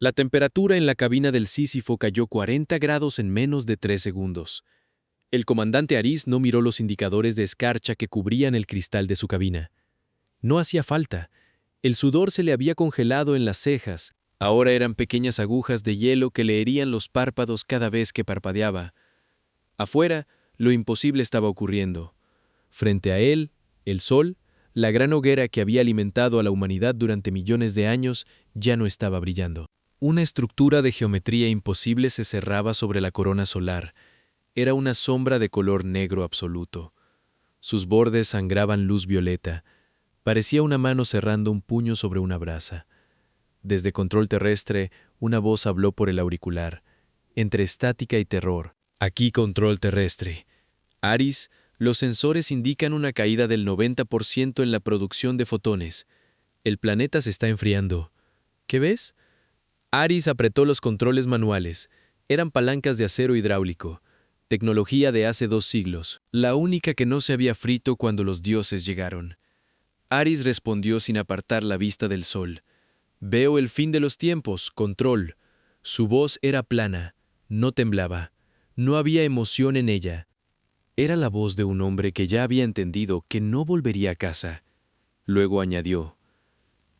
La temperatura en la cabina del Sísifo cayó 40 grados en menos de 3 segundos. El comandante Aris no miró los indicadores de escarcha que cubrían el cristal de su cabina. No hacía falta. El sudor se le había congelado en las cejas. Ahora eran pequeñas agujas de hielo que le herían los párpados cada vez que parpadeaba. Afuera, lo imposible estaba ocurriendo. Frente a él, el sol, la gran hoguera que había alimentado a la humanidad durante millones de años, ya no estaba brillando. Una estructura de geometría imposible se cerraba sobre la corona solar. Era una sombra de color negro absoluto. Sus bordes sangraban luz violeta. Parecía una mano cerrando un puño sobre una brasa. Desde control terrestre, una voz habló por el auricular, entre estática y terror. Aquí control terrestre. Aris, los sensores indican una caída del 90% en la producción de fotones. El planeta se está enfriando. ¿Qué ves? Aris apretó los controles manuales. Eran palancas de acero hidráulico, tecnología de hace 2 siglos, la única que no se había frito cuando los dioses llegaron. Aris respondió sin apartar la vista del sol. Veo el fin de los tiempos, control. Su voz era plana, no temblaba, no había emoción en ella. Era la voz de un hombre que ya había entendido que no volvería a casa. Luego añadió,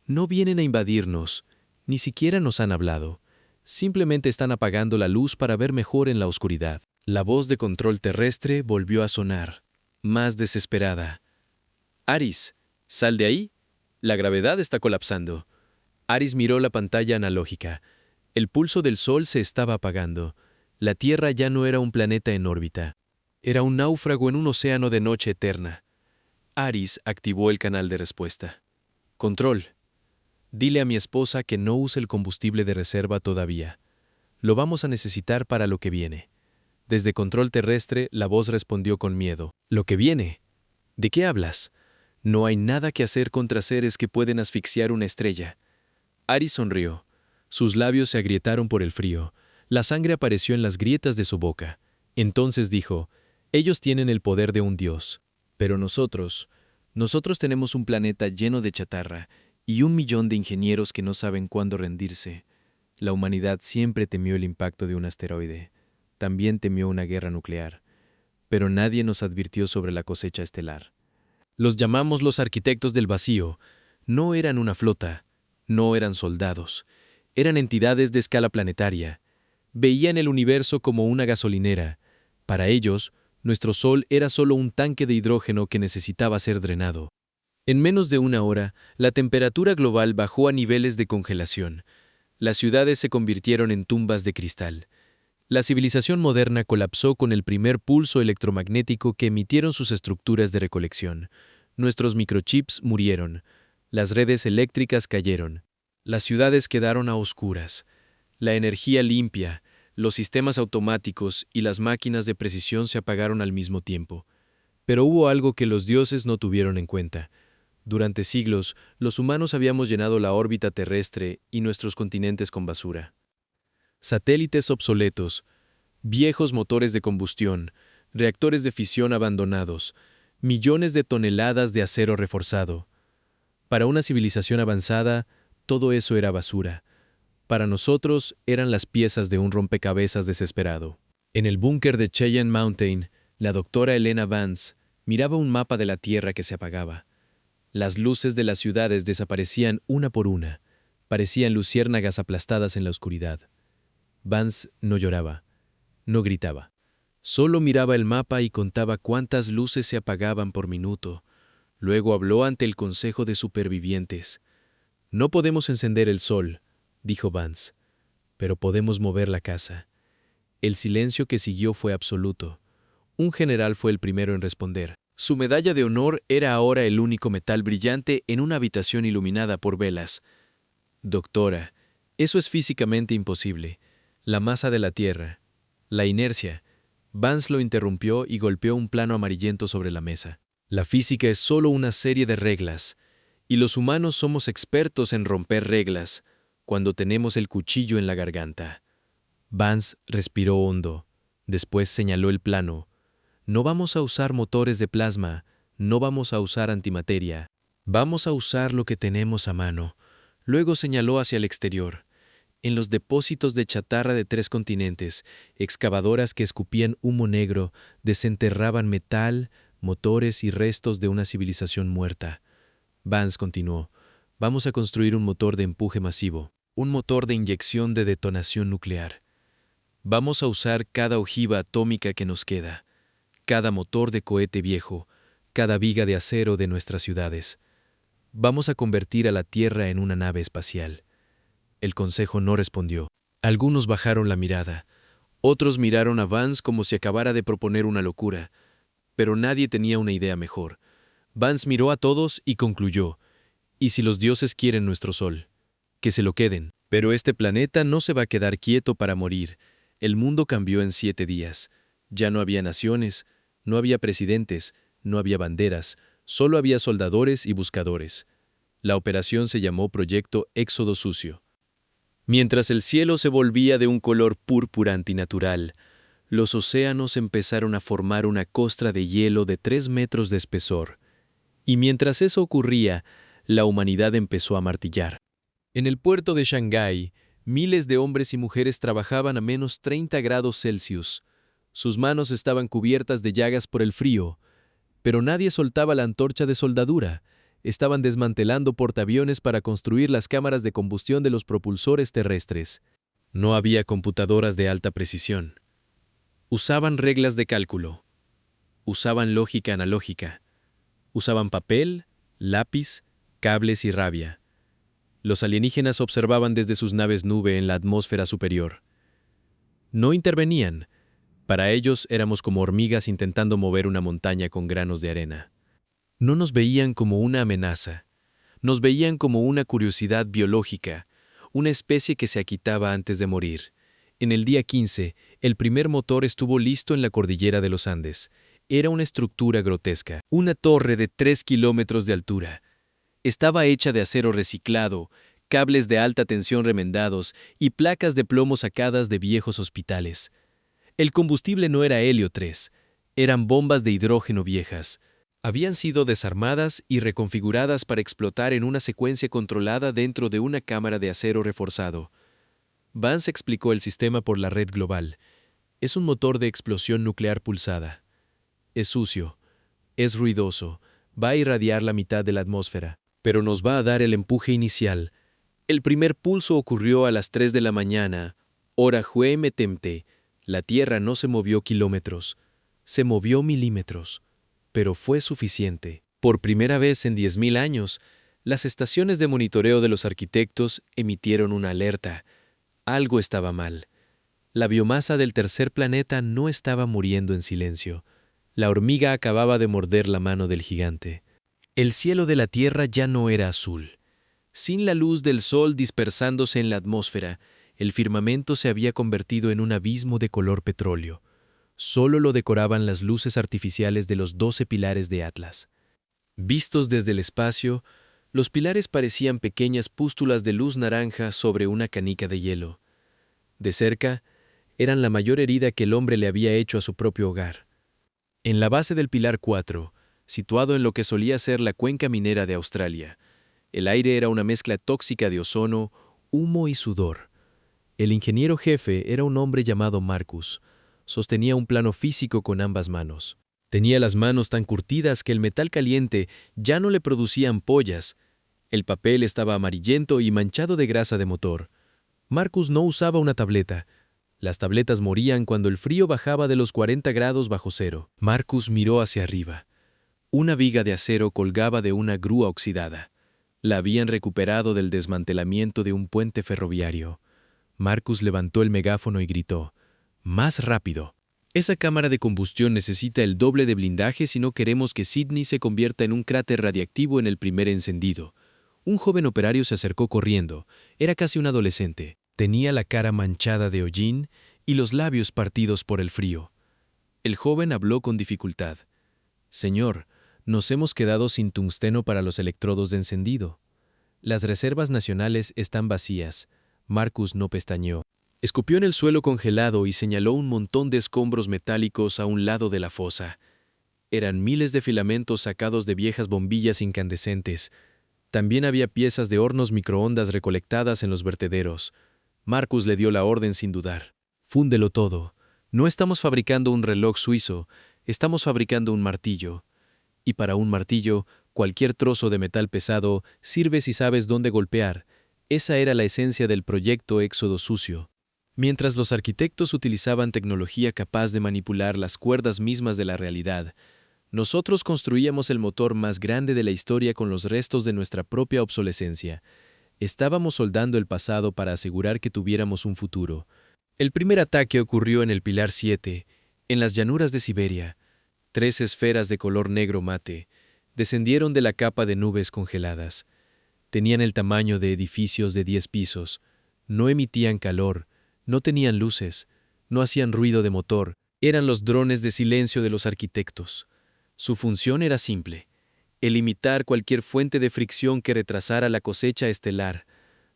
no vienen a invadirnos, ni siquiera nos han hablado. Simplemente están apagando la luz para ver mejor en la oscuridad. La voz de control terrestre volvió a sonar, más desesperada. Aris, sal de ahí. La gravedad está colapsando. Aris miró la pantalla analógica. El pulso del sol se estaba apagando. La Tierra ya no era un planeta en órbita. Era un náufrago en un océano de noche eterna. Aris activó el canal de respuesta. Control. Dile a mi esposa que no use el combustible de reserva todavía. Lo vamos a necesitar para lo que viene. Desde control terrestre, la voz respondió con miedo. ¿Lo que viene? ¿De qué hablas? No hay nada que hacer contra seres que pueden asfixiar una estrella. Aris sonrió. Sus labios se agrietaron por el frío. La sangre apareció en las grietas de su boca. Entonces dijo, ellos tienen el poder de un dios. Pero nosotros tenemos un planeta lleno de chatarra y 1 millón de ingenieros que no saben cuándo rendirse. La humanidad siempre temió el impacto de un asteroide. También temió una guerra nuclear. Pero nadie nos advirtió sobre la cosecha estelar. Los llamamos los arquitectos del vacío. No eran una flota. No eran soldados. Eran entidades de escala planetaria. Veían el universo como una gasolinera. Para ellos, nuestro Sol era solo un tanque de hidrógeno que necesitaba ser drenado. En menos de 1 hora, la temperatura global bajó a niveles de congelación. Las ciudades se convirtieron en tumbas de cristal. La civilización moderna colapsó con el primer pulso electromagnético que emitieron sus estructuras de recolección. Nuestros microchips murieron. Las redes eléctricas cayeron. Las ciudades quedaron a oscuras. La energía limpia, los sistemas automáticos y las máquinas de precisión se apagaron al mismo tiempo. Pero hubo algo que los dioses no tuvieron en cuenta. Durante siglos, los humanos habíamos llenado la órbita terrestre y nuestros continentes con basura. Satélites obsoletos, viejos motores de combustión, reactores de fisión abandonados, millones de toneladas de acero reforzado. Para una civilización avanzada, todo eso era basura. Para nosotros, eran las piezas de un rompecabezas desesperado. En el búnker de Cheyenne Mountain, la doctora Elena Vance miraba un mapa de la Tierra que se apagaba. Las luces de las ciudades desaparecían una por una. Parecían luciérnagas aplastadas en la oscuridad. Vance no lloraba, no gritaba. Solo miraba el mapa y contaba cuántas luces se apagaban por minuto. Luego habló ante el Consejo de Supervivientes. No podemos encender el sol, dijo Vance, pero podemos mover la casa. El silencio que siguió fue absoluto. Un general fue el primero en responder. Su medalla de honor era ahora el único metal brillante en una habitación iluminada por velas. Doctora, eso es físicamente imposible. La masa de la Tierra, la inercia. Vance lo interrumpió y golpeó un plano amarillento sobre la mesa. La física es solo una serie de reglas, y los humanos somos expertos en romper reglas cuando tenemos el cuchillo en la garganta. Vance respiró hondo. Después señaló el plano. No vamos a usar motores de plasma, no vamos a usar antimateria. Vamos a usar lo que tenemos a mano. Luego señaló hacia el exterior. En los depósitos de chatarra de 3 continentes, excavadoras que escupían humo negro desenterraban metal, motores y restos de una civilización muerta. Vance continuó: vamos a construir un motor de empuje masivo, un motor de inyección de detonación nuclear. Vamos a usar cada ojiva atómica que nos queda, cada motor de cohete viejo, cada viga de acero de nuestras ciudades. Vamos a convertir a la Tierra en una nave espacial. El consejo no respondió. Algunos bajaron la mirada. Otros miraron a Vance como si acabara de proponer una locura. Pero nadie tenía una idea mejor. Vance miró a todos y concluyó: ¿y si los dioses quieren nuestro sol? Que se lo queden. Pero este planeta no se va a quedar quieto para morir. El mundo cambió en 7 días. Ya no había naciones, no había presidentes, no había banderas, solo había soldadores y buscadores. La operación se llamó Proyecto Éxodo Sucio. Mientras el cielo se volvía de un color púrpura antinatural, los océanos empezaron a formar una costra de hielo de 3 metros de espesor. Y mientras eso ocurría, la humanidad empezó a martillar. En el puerto de Shanghái, miles de hombres y mujeres trabajaban a menos 30 grados Celsius. Sus manos estaban cubiertas de llagas por el frío, pero nadie soltaba la antorcha de soldadura. Estaban desmantelando portaaviones para construir las cámaras de combustión de los propulsores terrestres. No había computadoras de alta precisión. Usaban reglas de cálculo. Usaban lógica analógica. Usaban papel, lápiz, cables y rabia. Los alienígenas observaban desde sus naves nube en la atmósfera superior. No intervenían. Para ellos éramos como hormigas intentando mover una montaña con granos de arena. No nos veían como una amenaza. Nos veían como una curiosidad biológica, una especie que se aquitaba antes de morir. En el día 15, el primer motor estuvo listo en la cordillera de los Andes. Era una estructura grotesca, una torre de 3 kilómetros de altura. Estaba hecha de acero reciclado, cables de alta tensión remendados y placas de plomo sacadas de viejos hospitales. El combustible no era helio 3, eran bombas de hidrógeno viejas. Habían sido desarmadas y reconfiguradas para explotar en una secuencia controlada dentro de una cámara de acero reforzado. Vance explicó el sistema por la red global. Es un motor de explosión nuclear pulsada. Es sucio, es ruidoso, va a irradiar la mitad de la atmósfera, pero nos va a dar el empuje inicial. El primer pulso ocurrió a las 3 de la mañana, hora GMT. La Tierra no se movió kilómetros, se movió milímetros. Pero fue suficiente. Por primera vez en 10.000 años, las estaciones de monitoreo de los arquitectos emitieron una alerta. Algo estaba mal. La biomasa del tercer planeta no estaba muriendo en silencio. La hormiga acababa de morder la mano del gigante. El cielo de la Tierra ya no era azul. Sin la luz del sol dispersándose en la atmósfera, el firmamento se había convertido en un abismo de color petróleo. Solo lo decoraban las luces artificiales de los 12 pilares de Atlas. Vistos desde el espacio, los pilares parecían pequeñas pústulas de luz naranja sobre una canica de hielo. De cerca, eran la mayor herida que el hombre le había hecho a su propio hogar. En la base del pilar 4, situado en lo que solía ser la cuenca minera de Australia, el aire era una mezcla tóxica de ozono, humo y sudor. El ingeniero jefe era un hombre llamado Marcus. Sostenía un plano físico con ambas manos. Tenía las manos tan curtidas que el metal caliente ya no le producía ampollas. El papel estaba amarillento y manchado de grasa de motor. Marcus no usaba una tableta. Las tabletas morían cuando el frío bajaba de los 40 grados bajo cero. Marcus miró hacia arriba. Una viga de acero colgaba de una grúa oxidada. La habían recuperado del desmantelamiento de un puente ferroviario. Marcus levantó el megáfono y gritó: ¡más rápido! Esa cámara de combustión necesita el doble de blindaje si no queremos que Sydney se convierta en un cráter radiactivo en el primer encendido. Un joven operario se acercó corriendo. Era casi un adolescente. Tenía la cara manchada de hollín y los labios partidos por el frío. El joven habló con dificultad. «Señor, nos hemos quedado sin tungsteno para los electrodos de encendido. Las reservas nacionales están vacías». Marcus no pestañeó. Escupió en el suelo congelado y señaló un montón de escombros metálicos a un lado de la fosa. Eran miles de filamentos sacados de viejas bombillas incandescentes. También había piezas de hornos microondas recolectadas en los vertederos. Marcus le dio la orden sin dudar. Fúndelo todo. No estamos fabricando un reloj suizo, estamos fabricando un martillo. Y para un martillo, cualquier trozo de metal pesado sirve si sabes dónde golpear. Esa era la esencia del proyecto Éxodo Sucio. Mientras los arquitectos utilizaban tecnología capaz de manipular las cuerdas mismas de la realidad, nosotros construíamos el motor más grande de la historia con los restos de nuestra propia obsolescencia. Estábamos soldando el pasado para asegurar que tuviéramos un futuro. El primer ataque ocurrió en el Pilar 7, en las llanuras de Siberia. 3 esferas de color negro mate descendieron de la capa de nubes congeladas. Tenían el tamaño de edificios de 10 pisos. No emitían calor, no tenían luces, no hacían ruido de motor. Eran los drones de silencio de los arquitectos. Su función era simple: eliminar cualquier fuente de fricción que retrasara la cosecha estelar.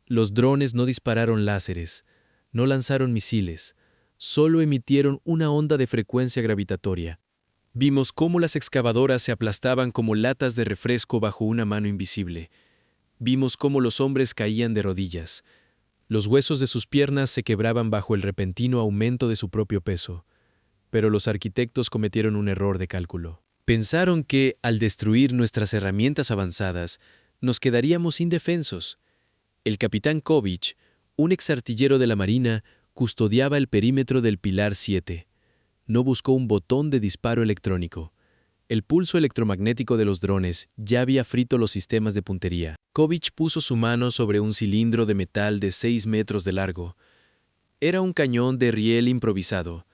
Los drones no dispararon láseres, no lanzaron misiles, solo emitieron una onda de frecuencia gravitatoria. Vimos cómo las excavadoras se aplastaban como latas de refresco bajo una mano invisible. Vimos cómo los hombres caían de rodillas. Los huesos de sus piernas se quebraban bajo el repentino aumento de su propio peso. Pero los arquitectos cometieron un error de cálculo. Pensaron que, al destruir nuestras herramientas avanzadas, nos quedaríamos indefensos. El capitán Kovic, un exartillero de la Marina, custodiaba el perímetro del Pilar 7. No buscó un botón de disparo electrónico. El pulso electromagnético de los drones ya había frito los sistemas de puntería. Kovic puso su mano sobre un cilindro de metal de 6 metros de largo. Era un cañón de riel improvisado.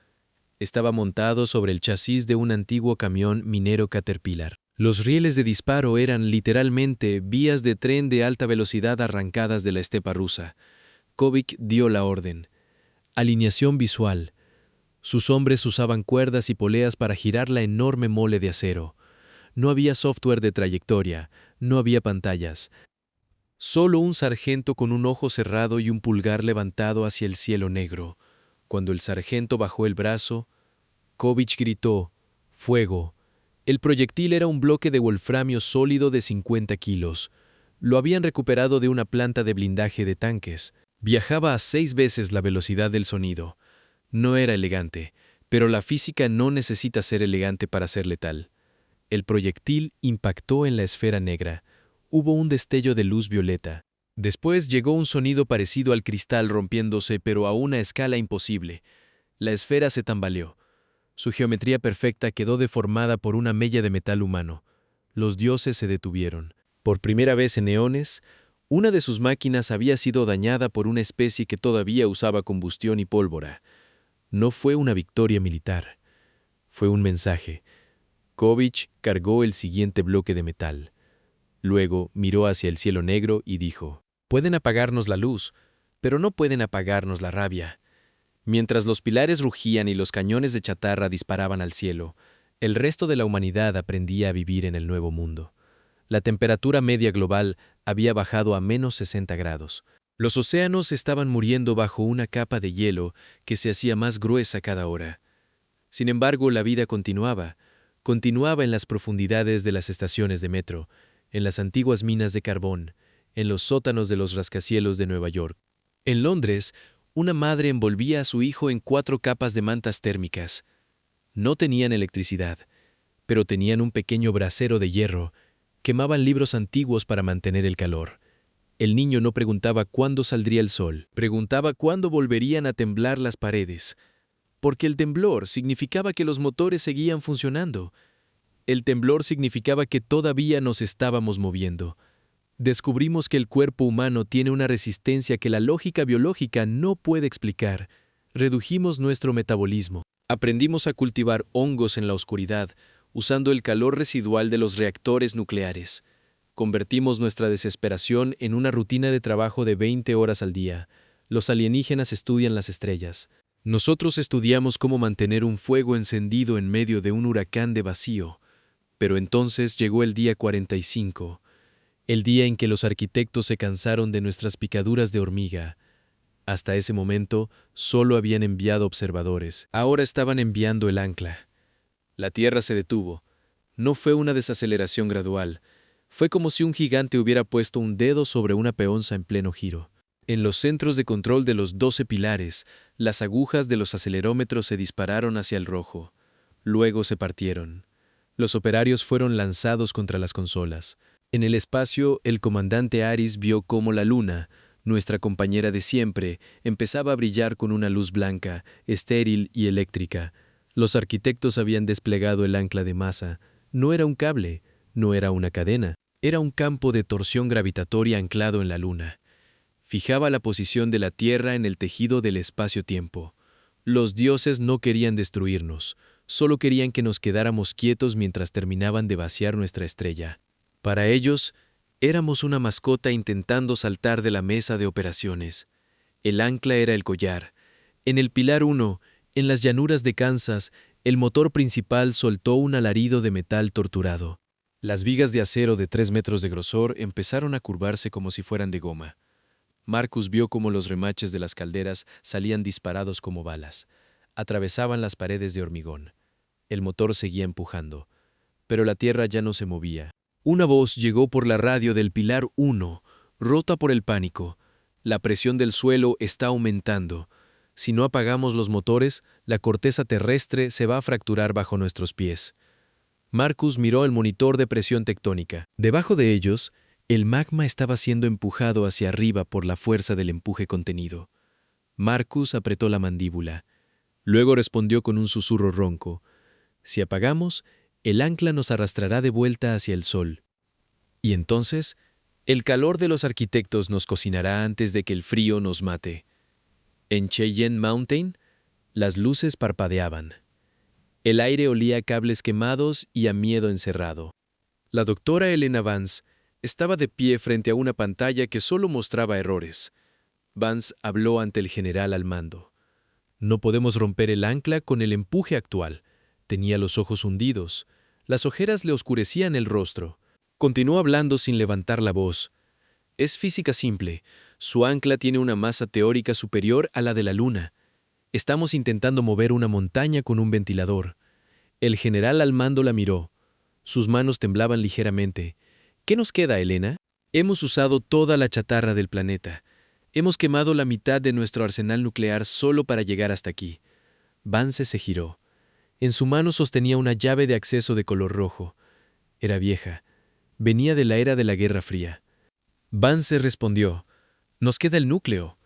Estaba montado sobre el chasis de un antiguo camión minero Caterpillar. Los rieles de disparo eran literalmente vías de tren de alta velocidad arrancadas de la estepa rusa. Kovic dio la orden. Alineación visual. Sus hombres usaban cuerdas y poleas para girar la enorme mole de acero. No había software de trayectoria, no había pantallas. Solo un sargento con un ojo cerrado y un pulgar levantado hacia el cielo negro. Cuando el sargento bajó el brazo, Kovic gritó: «¡Fuego!». El proyectil era un bloque de wolframio sólido de 50 kilos. Lo habían recuperado de una planta de blindaje de tanques. Viajaba a 6 veces la velocidad del sonido. No era elegante, pero la física no necesita ser elegante para ser letal. El proyectil impactó en la esfera negra. Hubo un destello de luz violeta. Después llegó un sonido parecido al cristal rompiéndose, pero a una escala imposible. La esfera se tambaleó. Su geometría perfecta quedó deformada por una mella de metal humano. Los dioses se detuvieron. Por primera vez en eones, una de sus máquinas había sido dañada por una especie que todavía usaba combustión y pólvora. No fue una victoria militar. Fue un mensaje. Kovic cargó el siguiente bloque de metal. Luego miró hacia el cielo negro y dijo: «Pueden apagarnos la luz, pero no pueden apagarnos la rabia». Mientras los pilares rugían y los cañones de chatarra disparaban al cielo, el resto de la humanidad aprendía a vivir en el nuevo mundo. La temperatura media global había bajado a menos 60 grados. Los océanos estaban muriendo bajo una capa de hielo que se hacía más gruesa cada hora. Sin embargo, la vida continuaba. Continuaba en las profundidades de las estaciones de metro, en las antiguas minas de carbón, en los sótanos de los rascacielos de Nueva York. En Londres, una madre envolvía a su hijo en 4 capas de mantas térmicas. No tenían electricidad, pero tenían un pequeño brasero de hierro. Quemaban libros antiguos para mantener el calor. El niño no preguntaba cuándo saldría el sol, preguntaba cuándo volverían a temblar las paredes. Porque el temblor significaba que los motores seguían funcionando. El temblor significaba que todavía nos estábamos moviendo. Descubrimos que el cuerpo humano tiene una resistencia que la lógica biológica no puede explicar. Redujimos nuestro metabolismo. Aprendimos a cultivar hongos en la oscuridad, usando el calor residual de los reactores nucleares. Convertimos nuestra desesperación en una rutina de trabajo de 20 horas al día. Los alienígenas estudian las estrellas. Nosotros estudiamos cómo mantener un fuego encendido en medio de un huracán de vacío. Pero entonces llegó el día 45. El día en que los arquitectos se cansaron de nuestras picaduras de hormiga. Hasta ese momento, solo habían enviado observadores. Ahora estaban enviando el ancla. La Tierra se detuvo. No fue una desaceleración gradual. Fue como si un gigante hubiera puesto un dedo sobre una peonza en pleno giro. En los centros de control de los 12 pilares, las agujas de los acelerómetros se dispararon hacia el rojo. Luego se partieron. Los operarios fueron lanzados contra las consolas. En el espacio, el comandante Aris vio cómo la luna, nuestra compañera de siempre, empezaba a brillar con una luz blanca, estéril y eléctrica. Los arquitectos habían desplegado el ancla de masa. No era un cable, no era una cadena, era un campo de torsión gravitatoria anclado en la luna. Fijaba la posición de la Tierra en el tejido del espacio-tiempo. Los dioses no querían destruirnos, solo querían que nos quedáramos quietos mientras terminaban de vaciar nuestra estrella. Para ellos, éramos una mascota intentando saltar de la mesa de operaciones. El ancla era el collar. En el pilar 1, en las llanuras de Kansas, el motor principal soltó un alarido de metal torturado. Las vigas de acero de 3 metros de grosor empezaron a curvarse como si fueran de goma. Marcus vio cómo los remaches de las calderas salían disparados como balas. Atravesaban las paredes de hormigón. El motor seguía empujando, pero la tierra ya no se movía. Una voz llegó por la radio del pilar 1, rota por el pánico. La presión del suelo está aumentando. Si no apagamos los motores, la corteza terrestre se va a fracturar bajo nuestros pies. Marcus miró el monitor de presión tectónica. Debajo de ellos, el magma estaba siendo empujado hacia arriba por la fuerza del empuje contenido. Marcus apretó la mandíbula. Luego respondió con un susurro ronco. Si apagamos, el ancla nos arrastrará de vuelta hacia el sol. Y entonces, el calor de los arquitectos nos cocinará antes de que el frío nos mate. En Cheyenne Mountain, las luces parpadeaban. El aire olía a cables quemados y a miedo encerrado. La doctora Elena Vance estaba de pie frente a una pantalla que solo mostraba errores. Vance habló ante el general al mando. No podemos romper el ancla con el empuje actual. Tenía los ojos hundidos. Las ojeras le oscurecían el rostro. Continuó hablando sin levantar la voz. Es física simple. Su ancla tiene una masa teórica superior a la de la Luna. Estamos intentando mover una montaña con un ventilador. El general al mando la miró. Sus manos temblaban ligeramente. ¿Qué nos queda, Elena? Hemos usado toda la chatarra del planeta. Hemos quemado la mitad de nuestro arsenal nuclear solo para llegar hasta aquí. Vance se giró. En su mano sostenía una llave de acceso de color rojo. Era vieja. Venía de la era de la Guerra Fría. Vance respondió. Nos queda el núcleo.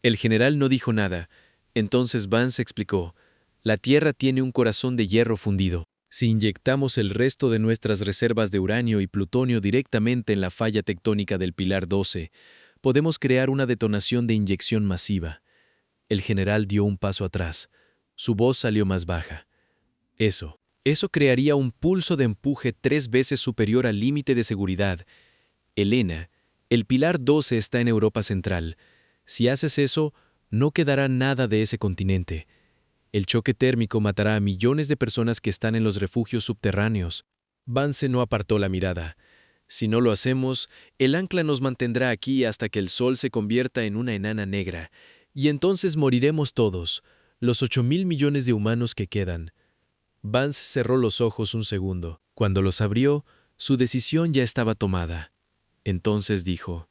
El general no dijo nada. Entonces Vance explicó. La Tierra tiene un corazón de hierro fundido. Si inyectamos el resto de nuestras reservas de uranio y plutonio directamente en la falla tectónica del pilar 12, podemos crear una detonación de inyección masiva. El general dio un paso atrás. Su voz salió más baja. Eso crearía un pulso de empuje 3 veces superior al límite de seguridad. Elena, el pilar 12 está en Europa Central. Si haces eso, no quedará nada de ese continente. El choque térmico matará a millones de personas que están en los refugios subterráneos. Vance no apartó la mirada. Si no lo hacemos, el ancla nos mantendrá aquí hasta que el sol se convierta en una enana negra. Y entonces moriremos todos, los 8.000 millones de humanos que quedan. Vance cerró los ojos un segundo. Cuando los abrió, su decisión ya estaba tomada. Entonces dijo,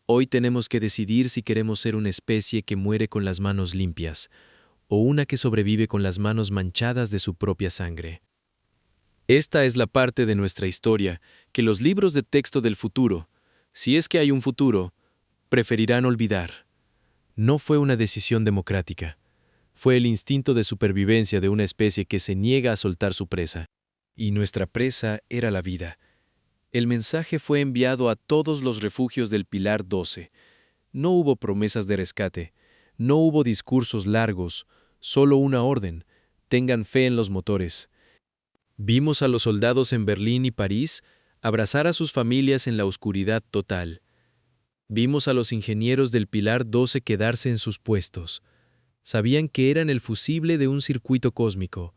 hoy tenemos que decidir si queremos ser una especie que muere con las manos limpias, o una que sobrevive con las manos manchadas de su propia sangre. Esta es la parte de nuestra historia que los libros de texto del futuro, si es que hay un futuro, preferirán olvidar. No fue una decisión democrática. Fue el instinto de supervivencia de una especie que se niega a soltar su presa. Y nuestra presa era la vida. El mensaje fue enviado a todos los refugios del Pilar 12. No hubo promesas de rescate, no hubo discursos largos, solo una orden: tengan fe en los motores. Vimos a los soldados en Berlín y París abrazar a sus familias en la oscuridad total. Vimos a los ingenieros del Pilar 12 quedarse en sus puestos. Sabían que eran el fusible de un circuito cósmico.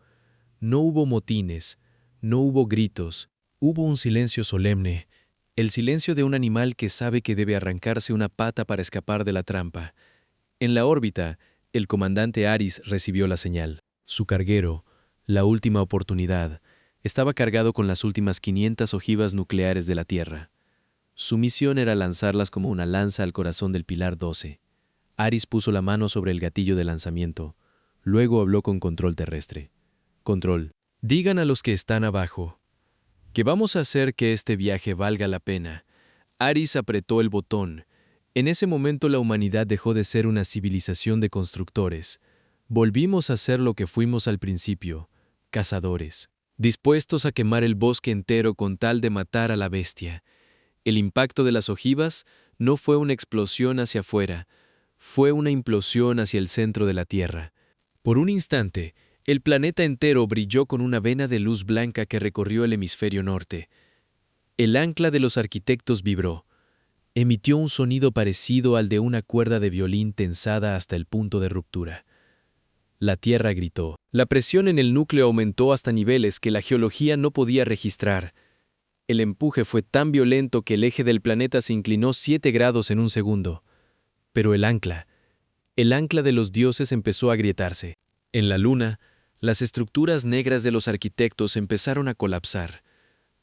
No hubo motines, no hubo gritos, hubo un silencio solemne, el silencio de un animal que sabe que debe arrancarse una pata para escapar de la trampa. En la órbita, el comandante Aris recibió la señal. Su carguero, la última oportunidad, estaba cargado con las últimas 500 ojivas nucleares de la Tierra. Su misión era lanzarlas como una lanza al corazón del Pilar 12. Aris puso la mano sobre el gatillo de lanzamiento. Luego habló con Control terrestre. Control, digan a los que están abajo que vamos a hacer que este viaje valga la pena. Aris apretó el botón. En ese momento la humanidad dejó de ser una civilización de constructores. Volvimos a ser lo que fuimos al principio, cazadores, dispuestos a quemar el bosque entero con tal de matar a la bestia. El impacto de las ojivas no fue una explosión hacia afuera, fue una implosión hacia el centro de la Tierra. Por un instante, el planeta entero brilló con una vena de luz blanca que recorrió el hemisferio norte. El ancla de los arquitectos vibró. Emitió un sonido parecido al de una cuerda de violín tensada hasta el punto de ruptura. La Tierra gritó. La presión en el núcleo aumentó hasta niveles que la geología no podía registrar. El empuje fue tan violento que el eje del planeta se inclinó 7 grados en un segundo. Pero el ancla de los dioses empezó a agrietarse. En la luna, las estructuras negras de los arquitectos empezaron a colapsar.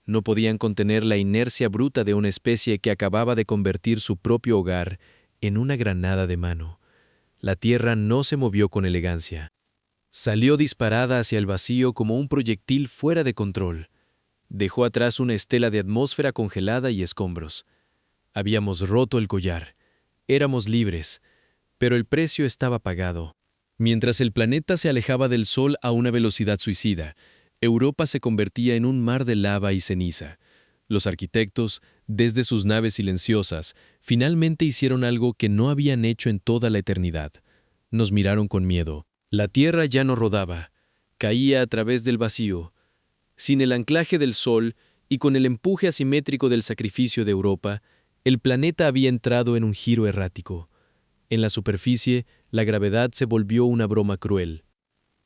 No podían contener la inercia bruta de una especie que acababa de convertir su propio hogar en una granada de mano. La Tierra no se movió con elegancia. Salió disparada hacia el vacío como un proyectil fuera de control. Dejó atrás una estela de atmósfera congelada y escombros. Habíamos roto el collar. Éramos libres, pero el precio estaba pagado. Mientras el planeta se alejaba del Sol a una velocidad suicida, Europa se convertía en un mar de lava y ceniza. Los arquitectos, desde sus naves silenciosas, finalmente hicieron algo que no habían hecho en toda la eternidad. Nos miraron con miedo. La Tierra ya no rodaba, caía a través del vacío. Sin el anclaje del Sol y con el empuje asimétrico del sacrificio de Europa, el planeta había entrado en un giro errático. En la superficie, la gravedad se volvió una broma cruel.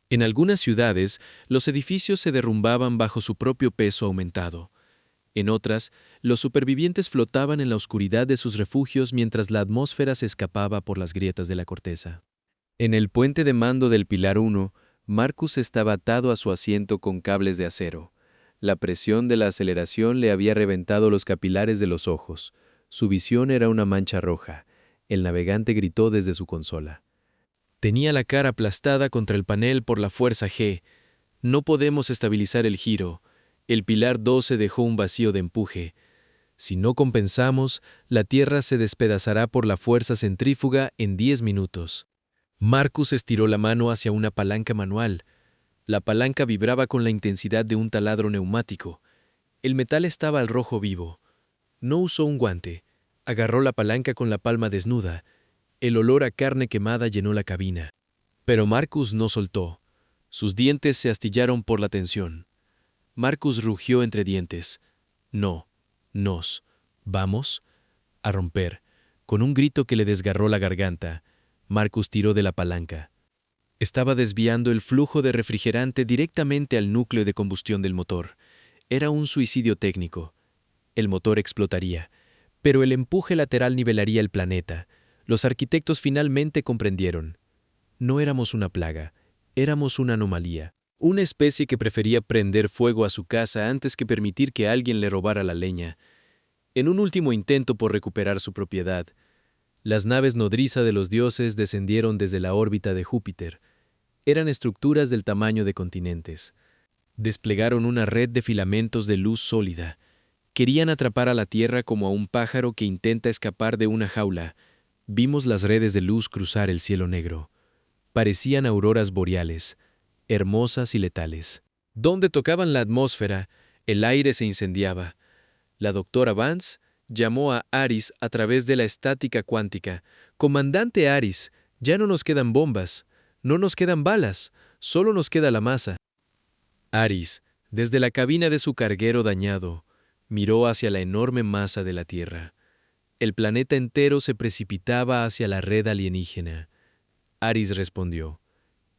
En algunas ciudades, los edificios se derrumbaban bajo su propio peso aumentado. En otras, los supervivientes flotaban en la oscuridad de sus refugios mientras la atmósfera se escapaba por las grietas de la corteza. En el puente de mando del Pilar 1, Marcus estaba atado a su asiento con cables de acero. La presión de la aceleración le había reventado los capilares de los ojos. Su visión era una mancha roja. El navegante gritó desde su consola. Tenía la cara aplastada contra el panel por la fuerza G. No podemos estabilizar el giro. El Pilar 12 dejó un vacío de empuje. Si no compensamos, la Tierra se despedazará por la fuerza centrífuga en 10 minutos. Marcus estiró la mano hacia una palanca manual. La palanca vibraba con la intensidad de un taladro neumático. El metal estaba al rojo vivo. No usó un guante. Agarró la palanca con la palma desnuda. El olor a carne quemada llenó la cabina. Pero Marcus no soltó. Sus dientes se astillaron por la tensión. Marcus rugió entre dientes. No, vamos a romper. Con un grito que le desgarró la garganta, Marcus tiró de la palanca. Estaba desviando el flujo de refrigerante directamente al núcleo de combustión del motor. Era un suicidio técnico. El motor explotaría. Pero el empuje lateral nivelaría el planeta. Los arquitectos finalmente comprendieron. No éramos una plaga, éramos una anomalía. Una especie que prefería prender fuego a su casa antes que permitir que alguien le robara la leña. En un último intento por recuperar su propiedad, las naves nodriza de los dioses descendieron desde la órbita de Júpiter. Eran estructuras del tamaño de continentes. Desplegaron una red de filamentos de luz sólida. Querían atrapar a la Tierra como a un pájaro que intenta escapar de una jaula. Vimos las redes de luz cruzar el cielo negro. Parecían auroras boreales, hermosas y letales. Donde tocaban la atmósfera, el aire se incendiaba. La doctora Vance llamó a Aris a través de la estática cuántica. «Comandante Aris, ya no nos quedan bombas, no nos quedan balas, solo nos queda la masa». Aris, desde la cabina de su carguero dañado, miró hacia la enorme masa de la Tierra. El planeta entero se precipitaba hacia la red alienígena. Aris respondió: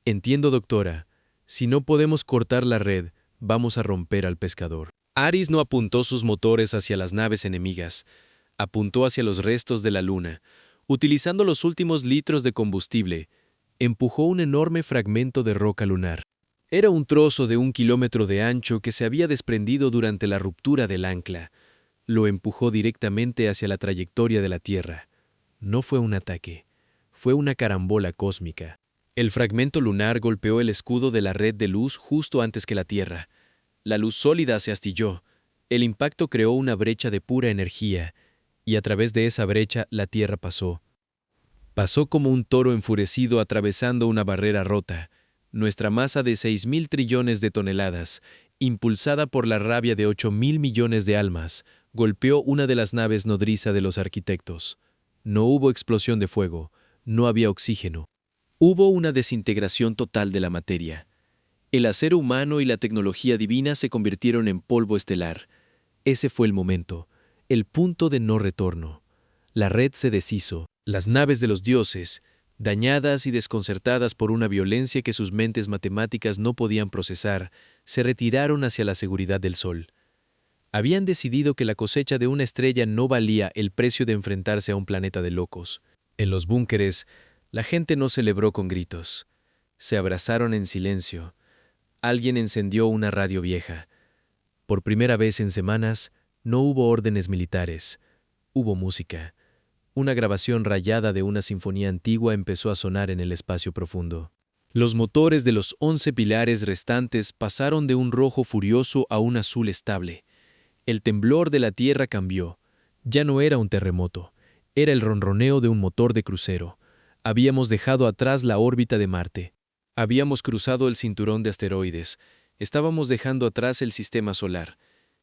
«Entiendo, doctora. Si no podemos cortar la red, vamos a romper al pescador». Aris no apuntó sus motores hacia las naves enemigas. Apuntó hacia los restos de la luna. Utilizando los últimos litros de combustible, empujó un enorme fragmento de roca lunar. Era un trozo de 1 kilómetro de ancho que se había desprendido durante la ruptura del ancla. Lo empujó directamente hacia la trayectoria de la Tierra. No fue un ataque, fue una carambola cósmica. El fragmento lunar golpeó el escudo de la red de luz justo antes que la Tierra. La luz sólida se astilló. El impacto creó una brecha de pura energía, y a través de esa brecha la Tierra pasó. Pasó como un toro enfurecido atravesando una barrera rota. Nuestra masa de 6.000 trillones de toneladas, impulsada por la rabia de 8.000 millones de almas, golpeó una de las naves nodriza de los arquitectos. No hubo explosión de fuego, no había oxígeno. Hubo una desintegración total de la materia. El acero humano y la tecnología divina se convirtieron en polvo estelar. Ese fue el momento, el punto de no retorno. La red se deshizo. Las naves de los dioses, dañadas y desconcertadas por una violencia que sus mentes matemáticas no podían procesar, se retiraron hacia la seguridad del sol. Habían decidido que la cosecha de una estrella no valía el precio de enfrentarse a un planeta de locos. En los búnkeres, la gente no celebró con gritos. Se abrazaron en silencio. Alguien encendió una radio vieja. Por primera vez en semanas, no hubo órdenes militares. Hubo música. Una grabación rayada de una sinfonía antigua empezó a sonar en el espacio profundo. Los motores de los 11 pilares restantes pasaron de un rojo furioso a un azul estable. El temblor de la Tierra cambió. Ya no era un terremoto. Era el ronroneo de un motor de crucero. Habíamos dejado atrás la órbita de Marte. Habíamos cruzado el cinturón de asteroides. Estábamos dejando atrás el sistema solar.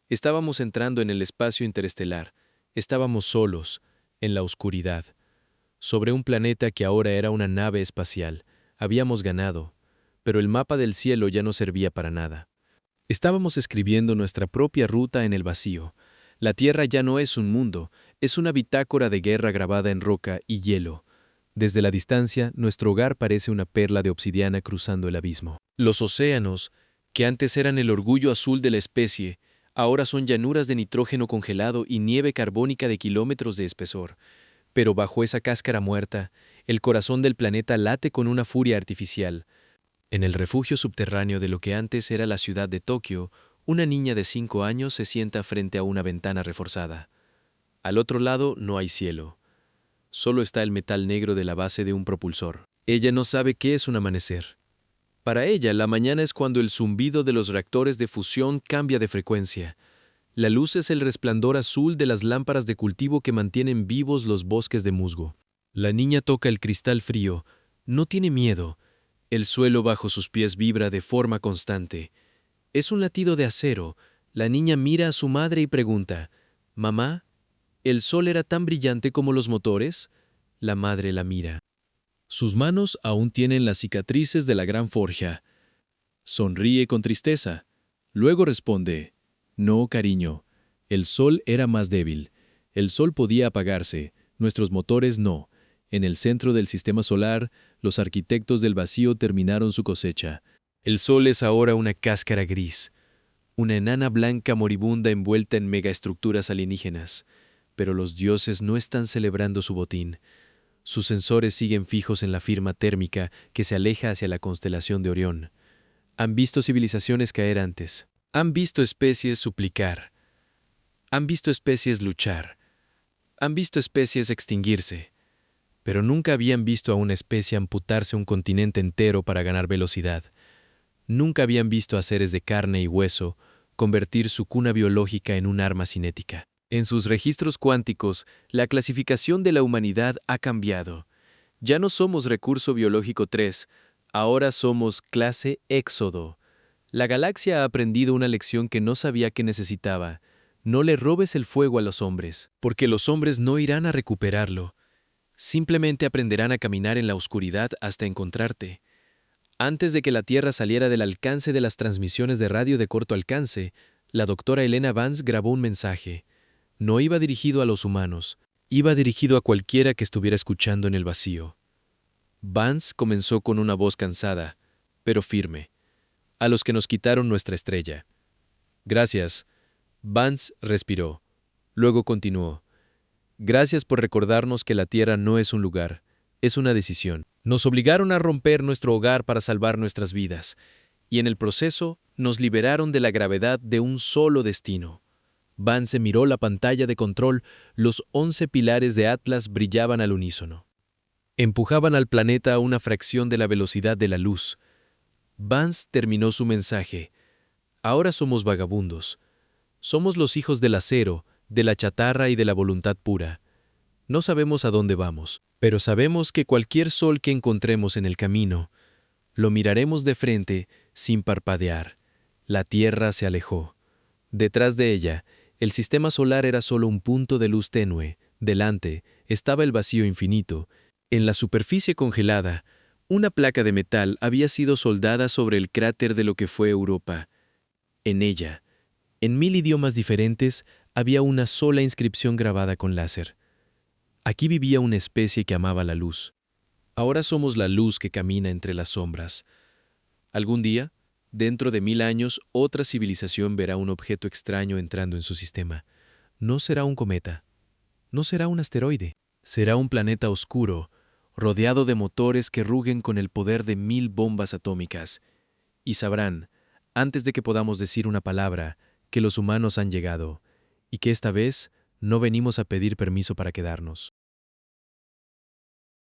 Estábamos entrando en el espacio interestelar. Estábamos solos, en la oscuridad. Sobre un planeta que ahora era una nave espacial. Habíamos ganado, pero el mapa del cielo ya no servía para nada. Estábamos escribiendo nuestra propia ruta en el vacío. La Tierra ya no es un mundo, es una bitácora de guerra grabada en roca y hielo. Desde la distancia, nuestro hogar parece una perla de obsidiana cruzando el abismo. Los océanos, que antes eran el orgullo azul de la especie, ahora son llanuras de nitrógeno congelado y nieve carbónica de kilómetros de espesor. Pero bajo esa cáscara muerta, el corazón del planeta late con una furia artificial. En el refugio subterráneo de lo que antes era la ciudad de Tokio, una niña de 5 años se sienta frente a una ventana reforzada. Al otro lado no hay cielo. Solo está el metal negro de la base de un propulsor. Ella no sabe qué es un amanecer. Para ella, la mañana es cuando el zumbido de los reactores de fusión cambia de frecuencia. La luz es el resplandor azul de las lámparas de cultivo que mantienen vivos los bosques de musgo. La niña toca el cristal frío. No tiene miedo. El suelo bajo sus pies vibra de forma constante. Es un latido de acero. La niña mira a su madre y pregunta, «Mamá, ¿el sol era tan brillante como los motores?» La madre la mira. Sus manos aún tienen las cicatrices de la gran forja. Sonríe con tristeza. Luego responde, «No, cariño, el sol era más débil. El sol podía apagarse, nuestros motores no. En el centro del sistema solar, los arquitectos del vacío terminaron su cosecha. El sol es ahora una cáscara gris, una enana blanca moribunda envuelta en megaestructuras alienígenas. Pero los dioses no están celebrando su botín. Sus sensores siguen fijos en la firma térmica que se aleja hacia la constelación de Orión. Han visto civilizaciones caer antes. Han visto especies suplicar. Han visto especies luchar. Han visto especies extinguirse. Pero nunca habían visto a una especie amputarse un continente entero para ganar velocidad. Nunca habían visto a seres de carne y hueso convertir su cuna biológica en un arma cinética. En sus registros cuánticos, la clasificación de la humanidad ha cambiado. Ya no somos recurso biológico 3, ahora somos clase Éxodo. La galaxia ha aprendido una lección que no sabía que necesitaba. No le robes el fuego a los hombres, porque los hombres no irán a recuperarlo. Simplemente aprenderán a caminar en la oscuridad hasta encontrarte. Antes de que la Tierra saliera del alcance de las transmisiones de radio de corto alcance, la doctora Elena Vance grabó un mensaje. No iba dirigido a los humanos, iba dirigido a cualquiera que estuviera escuchando en el vacío. Vance comenzó con una voz cansada, pero firme. A los que nos quitaron nuestra estrella. Gracias. Vance respiró. Luego continuó. Gracias por recordarnos que la Tierra no es un lugar, es una decisión. Nos obligaron a romper nuestro hogar para salvar nuestras vidas, y en el proceso nos liberaron de la gravedad de un solo destino. Vance miró la pantalla de control, los 11 pilares de Atlas brillaban al unísono. Empujaban al planeta a una fracción de la velocidad de la luz. Vance terminó su mensaje. Ahora somos vagabundos. Somos los hijos del acero, de la chatarra y de la voluntad pura. No sabemos a dónde vamos, pero sabemos que cualquier sol que encontremos en el camino, lo miraremos de frente sin parpadear. La Tierra se alejó. Detrás de ella, el sistema solar era solo un punto de luz tenue. Delante estaba el vacío infinito. En la superficie congelada, una placa de metal había sido soldada sobre el cráter de lo que fue Europa. En ella, en 1000 idiomas diferentes, había una sola inscripción grabada con láser. Aquí vivía una especie que amaba la luz. Ahora somos la luz que camina entre las sombras. Algún día, dentro de 1000 años, otra civilización verá un objeto extraño entrando en su sistema. No será un cometa, no será un asteroide, será un planeta oscuro, rodeado de motores que ruguen con el poder de 1000 bombas atómicas. Y sabrán, antes de que podamos decir una palabra, que los humanos han llegado, y que esta vez no venimos a pedir permiso para quedarnos.